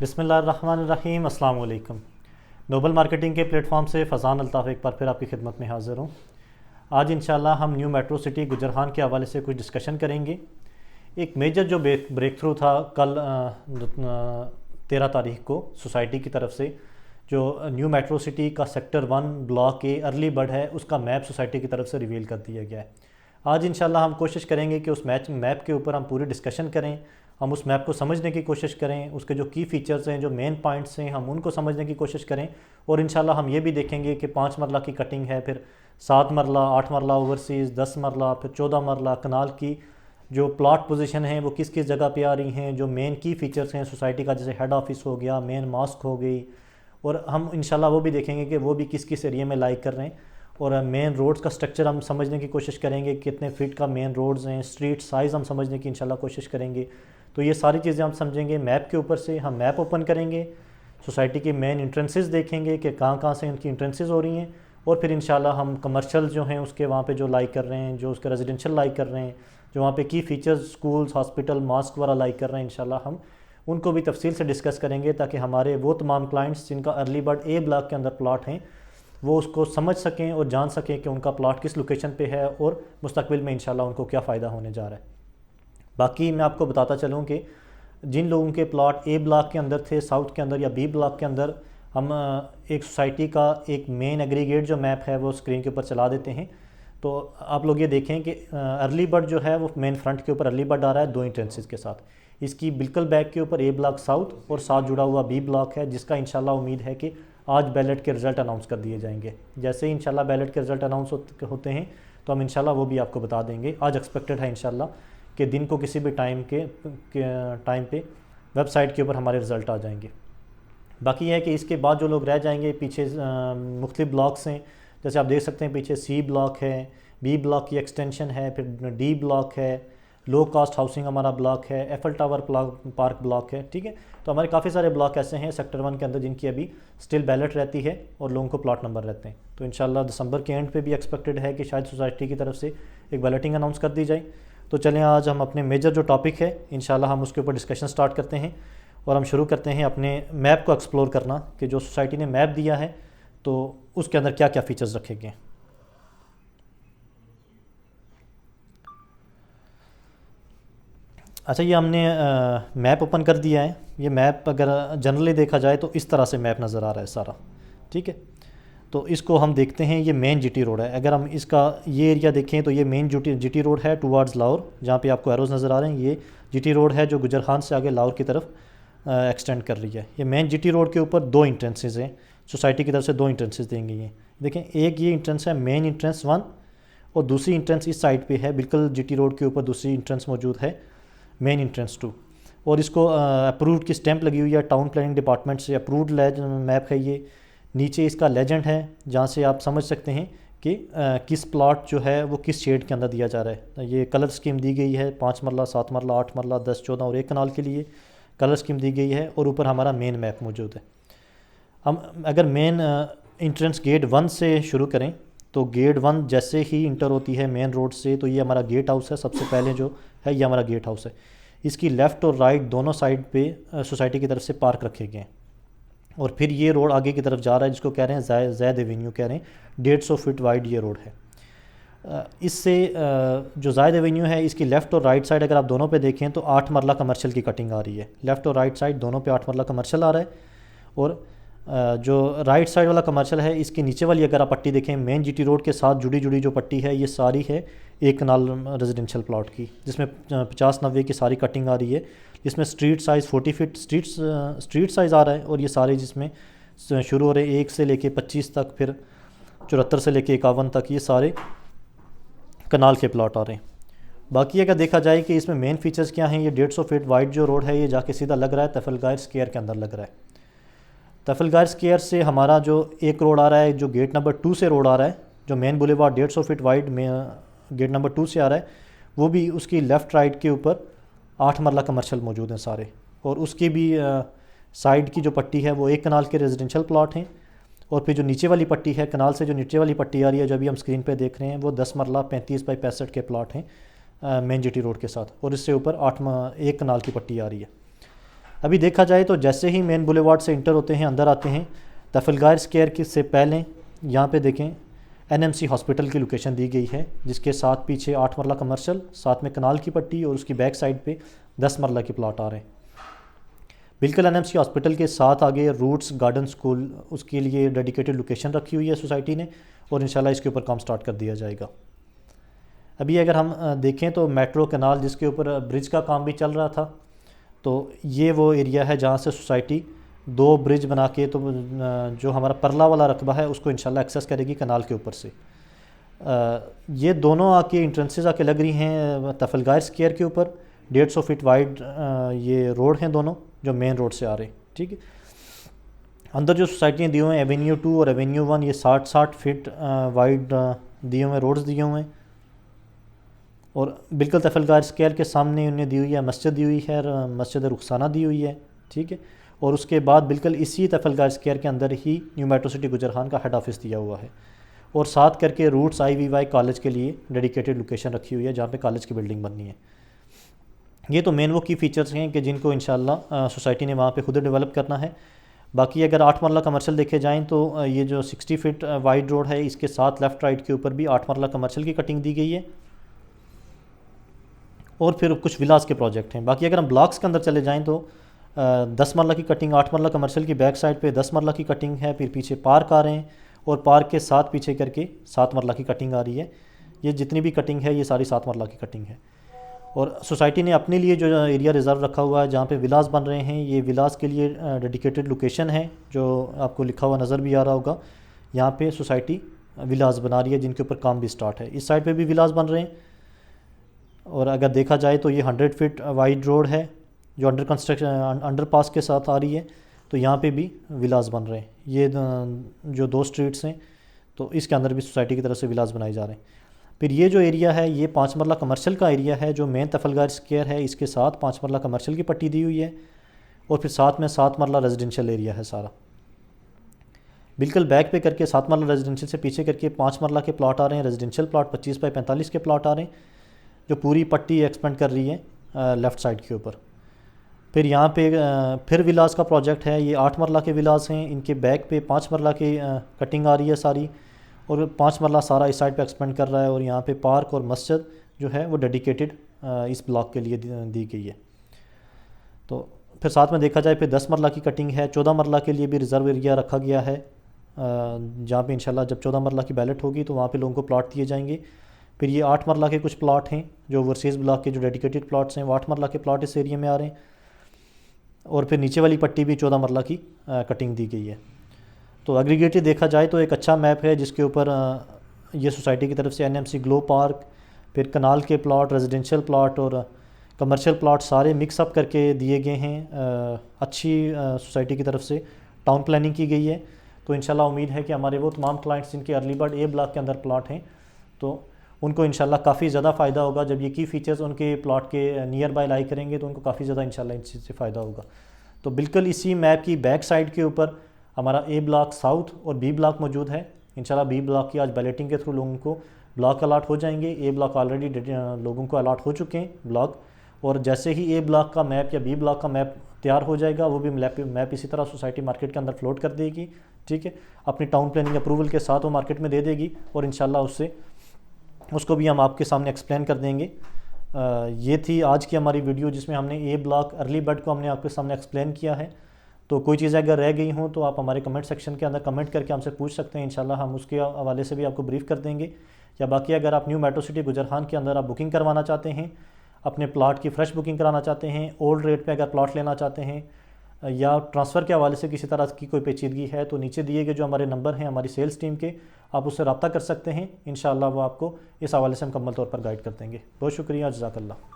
बिस्मिल्लाहिर्रहमानिर्रहीम, अस्सलाम वालेकुम। नोबल मार्केटिंग के प्लेटफॉर्म से फ़ज़ान अल्ताफ़ एक बार फिर आपकी खिदमत में हाज़िर हूँ। आज इंशाल्लाह हम न्यू मेट्रो सिटी गुजरहान के हवाले से कुछ डिस्कशन करेंगे। एक मेजर जो ब्रेक थ्रू था कल 13 तारीख को सोसाइटी की तरफ से, जो न्यू मेट्रो सिटी का सेक्टर 1 ब्लॉक ए अर्ली बर्ड है, उसका मैप सोसाइटी की तरफ से रिवील कर दिया गया है। आज इंशाल्लाह हम कोशिश करेंगे कि उस मैप के ऊपर हम पूरी डिस्कशन करें, हम उस मैप को समझने की कोशिश करें, उसके जो की फ़ीचर्स हैं, जो मेन पॉइंट्स हैं, हम उनको समझने की कोशिश करें। और इंशाल्लाह हम ये भी देखेंगे कि 5 मरला की कटिंग है, फिर 7 मरला, 8 मरला ओवरसीज़, 10 मरला, फिर 14 मरला कनाल की जो प्लॉट पोजीशन है वो किस किस जगह पे आ रही हैं, जो मेन की फ़ीचर्स हैं सोसाइटी का, जैसे हेड ऑफिस हो गया, मेन मॉस्क हो गई, और हम इंशाल्लाह वो भी देखेंगे कि वो भी किस किस एरिया में लाइक कर रहे हैं। और मेन रोड्स का स्ट्रक्चर हम समझने की कोशिश करेंगे, कितने फीट का मेन रोड्स हैं, स्ट्रीट साइज़ हम समझने की इंशाल्लाह कोशिश करेंगे। तो ये सारी चीज़ें हम समझेंगे मैप के ऊपर से। हम मैप ओपन करेंगे, सोसाइटी के मेन इंट्रेंसेस देखेंगे कि कहाँ कहाँ से इनकी इंट्रेंसेस हो रही हैं, और फिर इंशाल्लाह हम कमर्शियल जो हैं उसके वहाँ पे जो लाइक कर रहे हैं, जो उसके रेजिडेंशियल लाइक कर रहे हैं, जो वहाँ पे की फ़ीचर्स स्कूल्स, हॉस्पिटल, मॉस्क वाला लाइक कर रहे हैं, इंशाल्लाह हम उनको भी तफसील से डिस्कस करेंगे, ताकि हमारे वो तमाम क्लाइंट्स जिनका अर्ली बर्ड ए ब्लॉक के अंदर प्लॉट हैं वो उसको समझ सकें और जान सकें कि उनका प्लॉट किस लोकेशन पे है और मुस्तकबिल में इंशाल्लाह उनको क्या फ़ायदा होने जा रहा है। बाकी मैं आपको बताता चलूँ कि जिन लोगों के प्लॉट ए ब्लॉक के अंदर थे, साउथ के अंदर या बी ब्लॉक के अंदर, हम एक सोसाइटी का एक मेन एग्रीगेट जो मैप है वो स्क्रीन के ऊपर चला देते हैं। तो आप लोग ये देखें कि अर्ली बर्ड जो है वो मेन फ्रंट के ऊपर अर्ली बर्ड आ रहा है 2 इंट्रेंसेस के साथ। इसकी बिल्कुल बैक के ऊपर ए ब्लॉक साउथ और साथ जुड़ा हुआ बी ब्लॉक है, जिसका इंशाल्लाह उम्मीद है कि आज बैलेट के रिज़ल्ट अनाउंस कर दिए जाएंगे। जैसे ही इंशाल्लाह बैलेट के रिज़ल्ट अनाउंस होते हैं तो हम इंशाल्लाह वो भी आपको बता देंगे। आज एक्सपेक्टेड है इंशाल्लाह कि दिन को किसी भी टाइम पे वेबसाइट के ऊपर हमारे रिज़ल्ट आ जाएंगे। बाकी यह है कि इसके बाद जो लोग रह जाएंगे पीछे, मुख्तलिफ ब्लॉक्स हैं, जैसे आप देख सकते हैं पीछे सी ब्लॉक है, बी ब्लॉक की एक्सटेंशन है, फिर डी ब्लॉक है, लो कास्ट हाउसिंग हमारा ब्लॉक है, एफल टावर पार्क ब्लॉक है। ठीक है, तो हमारे काफ़ी सारे ब्लॉक ऐसे हैं सेक्टर 1 के अंदर जिनकी अभी स्टिल बैलेट रहती है और लोगों को प्लॉट नंबर रहते हैं। तो इंशाल्लाह दिसंबर के एंड पे भी एक्सपेक्टेड है कि शायद सोसाइटी की तरफ से एक बैलेटिंग अनाउंस कर दी जाए। तो चलें आज हम अपने मेजर जो टॉपिक है इंशाल्लाह हम उसके ऊपर डिस्कशन स्टार्ट करते हैं, और हम शुरू करते हैं अपने मैप को एक्सप्लोर करना कि जो सोसाइटी ने मैप दिया है तो उसके अंदर क्या क्या फ़ीचर्स रखे गए। अच्छा, ये हमने मैप ओपन कर दिया है। ये मैप अगर जनरली देखा जाए तो इस तरह से मैप नज़र आ रहा है सारा। ठीक है, तो इसको हम देखते हैं, ये मेन जीटी रोड है। अगर हम इसका ये एरिया देखें तो ये मेन जीटी रोड है टुवार्ड्स लाहौर, जहाँ पे आपको एरोज़ नज़र आ रहे हैं। ये जीटी रोड है जो गुजरखान से आगे लाहौर की तरफ एक्सटेंड कर रही है। ये मेन जीटी रोड के ऊपर 2 इंट्रेंसेस हैं, सोसाइटी की तरफ से 2 इंट्रेंसेस देंगे। ये देखें, एक ये इंट्रेंस है मेन इंट्रेंस 1, और दूसरी इंट्रेंस इस साइड पे है, बिल्कुल जीटी रोड के ऊपर दूसरी इंट्रेंस मौजूद है मेन इंट्रेंस 2। और इसको अप्रूव्ड की स्टैंप लगी हुई है, टाउन प्लानिंग डिपार्टमेंट से अप्रूव्ड मैप है ये। नीचे इसका लेजेंड है जहाँ से आप समझ सकते हैं कि किस प्लॉट जो है वो किस शेड के अंदर दिया जा रहा है। ये कलर स्कीम दी गई है, 5 मरला, 7 मरला, 8 मरला, 10, 14 और 1 कनाल के लिए कलर स्कीम दी गई है, और ऊपर हमारा मेन मैप मौजूद है। हम अगर मेन इंट्रेंस गेट 1 से शुरू करें तो गेट 1 जैसे ही इंटर होती है मेन रोड से, तो ये हमारा गेट हाउस है। सबसे पहले जो है ये हमारा गेट हाउस है। इसकी लेफ़्ट और राइट दोनों साइड पे सोसाइटी की तरफ से पार्क रखे गए हैं, और फिर ये रोड आगे की तरफ जा रहा है जिसको कह रहे हैं जैद एवेन्यू कह रहे हैं। 150 फीट वाइड ये रोड है। इससे जो जायद एवेन्यू है इसकी लेफ़्ट और राइट साइड अगर आप दोनों पे देखें तो 8 मरला कमर्शियल की कटिंग आ रही है। लेफ़्ट और राइट साइड दोनों पे 8 मरला कमर्शियल आ रहा है, और जो राइट साइड वाला कमर्शियल है इसके नीचे वाली अगर आप पट्टी देखें, मेन जीटी रोड के साथ जुड़ी जो पट्टी है ये सारी है 1 कनाल रेजिडेंशियल प्लॉट की, जिसमें 50-90 की सारी कटिंग आ रही है, जिसमें street size 40 feet street size आ रहा है, और ये सारे जिसमें शुरू हो रहे 1 से लेके 25 तक, फिर 74 से लेके 51 तक, ये सारे कनाल के प्लॉट आ रहे हैं। बाकी अगर देखा जाए कि इसमें मेन फीचर्स क्या हैं, ये 150 फीट वाइड जो रोड है ये जाके सीधा लग रहा है तफलगायर स्क्वायर के अंदर लग रहा है। तफलगायर स्क्वायर से हमारा जो एक रोड आ रहा है, जो गेट नंबर 2 से रोड आ रहा है, जो मेन बुलेवार्ड 150 फीट वाइड में गेट नंबर 2 से आ रहा है, वो भी उसकी लेफ़्ट राइट के ऊपर 8 मरला कमर्शियल मौजूद हैं सारे, और उसकी भी साइड की जो पट्टी है वो 1 कनाल के रेजिडेंशियल प्लॉट हैं, और फिर जो नीचे वाली पट्टी है कनाल से, जो नीचे वाली पट्टी आ रही है जो अभी हम स्क्रीन पे देख रहे हैं, वो 10 मरला 35 बाई 65 के प्लॉट हैं मेन जीटी रोड के साथ, और इससे ऊपर 1 कनाल की पट्टी आ रही है। अभी देखा जाए तो जैसे ही मेन बुलेवार्ड से इंटर होते हैं, अंदर आते हैं, तफलगार स्क्वायर के से पहले यहाँ पे देखें एनएमसी हॉस्पिटल की लोकेशन दी गई है, जिसके साथ पीछे 8 मरला कमर्शियल, साथ में कनाल की पट्टी और उसकी बैक साइड पे 10 मरला के प्लाट आ रहे हैं। बिल्कुल एनएमसी हॉस्पिटल के साथ आगे रूट्स गार्डन स्कूल, उसके लिए डेडिकेटेड लोकेशन रखी हुई है सोसाइटी ने, और इंशाल्लाह इसके ऊपर काम स्टार्ट कर दिया जाएगा। अभी अगर हम देखें तो मेट्रो कनाल जिसके ऊपर ब्रिज का काम भी चल रहा था, तो ये वो एरिया है जहाँ से सोसाइटी 2 ब्रिज बना के तो जो हमारा परला वाला रकबा है उसको इंशाल्लाह एक्सेस करेगी कनाल के ऊपर से। ये दोनों आके इंट्रेंसेस आके लग रही हैं तफलगार स्क्वायर के ऊपर। 150 फीट वाइड ये रोड हैं दोनों जो मेन रोड से आ रहे हैं, ठीक है। अंदर जो सोसाइटियाँ दी हुए हैं एवेन्यू 2 और एवेन्यू 1, ये 60 फीट वाइड दिए हुए रोड्स दिए हुए हैं, और बिल्कुल तफलगार स्क्वायर के सामने उन्हें दी हुई है मस्जिद दी हुई है, मस्जिद रुखसाना दी हुई है, ठीक है। और उसके बाद बिल्कुल इसी तफलगार स्क्वायर के अंदर ही न्यू मेट्रो सिटी गुजरहान का हेड ऑफिस दिया हुआ है, और साथ करके रूट्स IVY कॉलेज के लिए डेडिकेटेड लोकेशन रखी हुई है जहाँ पे कॉलेज की बिल्डिंग बननी है। ये तो मेन वो की फ़ीचर्स हैं कि जिनको इंशाल्लाह सोसाइटी ने वहाँ पे खुद डेवलप करना है। बाकी अगर 8 मरला कमर्शियल देखे जाएँ तो ये जो 60 फीट वाइड रोड है, इसके साथ लेफ़्ट राइट के ऊपर भी 8 मरला कमर्शियल की कटिंग दी गई है, और फिर कुछ विलास के प्रोजेक्ट हैं। बाकी अगर हम ब्लॉक्स के अंदर चले जाएँ तो 10 मरला की कटिंग, 8 मरला कमर्शियल की बैक साइड पे 10 मरला की कटिंग है, फिर पीछे पार्क आ रहे हैं, और पार्क के साथ पीछे करके 7 मरला की कटिंग आ रही है। ये जितनी भी कटिंग है ये सारी 7 मरला की कटिंग है। और सोसाइटी ने अपने लिए जो एरिया रिज़र्व रखा हुआ है जहाँ पे विलास बन रहे हैं, ये विलास के लिए डेडिकेटेड लोकेशन है जो आपको लिखा हुआ नज़र भी आ रहा होगा। यहाँ पे सोसाइटी विलास बना रही है जिनके ऊपर काम भी स्टार्ट है। इस साइड पे भी विलास बन रहे हैं, और अगर देखा जाए तो ये 100 फीट वाइड रोड है जो अंडर कंस्ट्रक्शन अंडरपास के साथ आ रही है, तो यहाँ पे भी विलास बन रहे हैं। ये जो 2 स्ट्रीट्स हैं तो इसके अंदर भी सोसाइटी की तरफ से विलास बनाए जा रहे हैं। फिर ये जो एरिया है ये 5 मरला कमर्शियल का एरिया है जो मेन तफलगार स्क्वायर है, इसके साथ 5 मरला कमर्शियल की पट्टी दी हुई है, और फिर साथ में 7 मरला रेजिडेंशियल एरिया है सारा। बिल्कुल बैक पे करके 7 मरला रेजिडेंशियल से पीछे करके 5 मरला के प्लाट आ रहे हैं, रेजिडेंशियल प्लाट 25 बाई 45 के प्लाट आ रहे हैं, जो पूरी पट्टी एक्सपेंड कर रही है लेफ़्ट साइड के ऊपर। फिर यहाँ पे फिर विलास का प्रोजेक्ट है, ये 8 मरला के विलास हैं, इनके बैक पे 5 मरला की कटिंग आ रही है सारी, और 5 मरला सारा इस साइड पे एक्सपेंड कर रहा है, और यहाँ पे पार्क और मस्जिद जो है वो डेडिकेटेड इस ब्लॉक के लिए दी गई है। तो फिर साथ में देखा जाए फिर 10 मरला की कटिंग है, 14 मरला के लिए भी रिज़र्व एरिया रखा गया है, जहाँ पे इंशाल्लाह जब 14 मरला की बैलेट होगी तो वहाँ पे लोगों को प्लाट दिए जाएंगे। फिर ये 8 मरला के कुछ प्लाट हैं जो ओवरसीज़ ब्लॉक के जो डेडिकेटेड प्लाट्स हैं, वो 8 मरला के प्लाट इस एरिया में आ रहे हैं, और फिर नीचे वाली पट्टी भी 14 मरला की कटिंग दी गई है। तो एग्रीगेटेड देखा जाए तो एक अच्छा मैप है जिसके ऊपर ये सोसाइटी की तरफ से NMC ग्लो पार्क, फिर कनाल के प्लाट, रेजिडेंशियल प्लाट और कमर्शियल प्लाट सारे मिक्सअप करके दिए गए हैं। अच्छी सोसाइटी की तरफ से टाउन प्लानिंग की गई है। तो इंशाल्लाह उम्मीद है कि हमारे वो तमाम क्लाइंट्स जिनके अर्ली बर्ड A ब्लॉक के अंदर प्लाट हैं तो उनको इंशाल्लाह काफ़ी ज़्यादा फ़ायदा होगा। जब ये की फ़ीचर्स उनके प्लाट के नियर बाय लाई करेंगे तो उनको काफ़ी ज़्यादा इंशाल्लाह इस चीज़ से फ़ायदा होगा। तो बिल्कुल इसी मैप की बैक साइड के ऊपर हमारा A ब्लॉक साउथ और B ब्लॉक मौजूद है। इंशाल्लाह B ब्लॉक की आज बैलेटिंग के थ्रू लोगों को ब्लॉक अलाट हो जाएंगे। A ब्लॉक ऑलरेडी लोगों को अलाट हो चुके हैं ब्लॉक, और जैसे ही A ब्लॉक का मैप या B ब्लॉक का मैप तैयार हो जाएगा वो भी मैप इसी तरह सोसाइटी मार्केट के अंदर फ्लोट कर देगी। ठीक है, अपनी टाउन प्लानिंग अप्रूवल के साथ वो मार्केट में दे देगी और इंशाल्लाह उसको भी हम आपके सामने एक्सप्लेन कर देंगे। ये थी आज की हमारी वीडियो जिसमें हमने A ब्लॉक अर्ली बर्ड को हमने आपके सामने एक्सप्लेन किया है। तो कोई चीज़ें अगर रह गई हों तो आप हमारे कमेंट सेक्शन के अंदर कमेंट करके हमसे पूछ सकते हैं। इंशाल्लाह हम उसके हवाले से भी आपको ब्रीफ कर देंगे। या बाकी अगर आप न्यू मेट्रो सिटी गुजरहान के अंदर आप बुकिंग करवाना चाहते हैं, अपने प्लाट की फ़्रेश बुकिंग कराना चाहते हैं, ओल्ड रेट पे अगर प्लाट लेना चाहते हैं, या ट्रांसफ़र के हवाले से किसी तरह की कोई पेचीदगी है तो नीचे दिए गए जो हमारे नंबर हैं हमारी सेल्स टीम के, आप उससे रब्ता कर सकते हैं। इंशाल्लाह वो आपको इस हवाले से मुकम्मल तौर पर गाइड कर देंगे। बहुत शुक्रिया, जज़ाकल्लाह।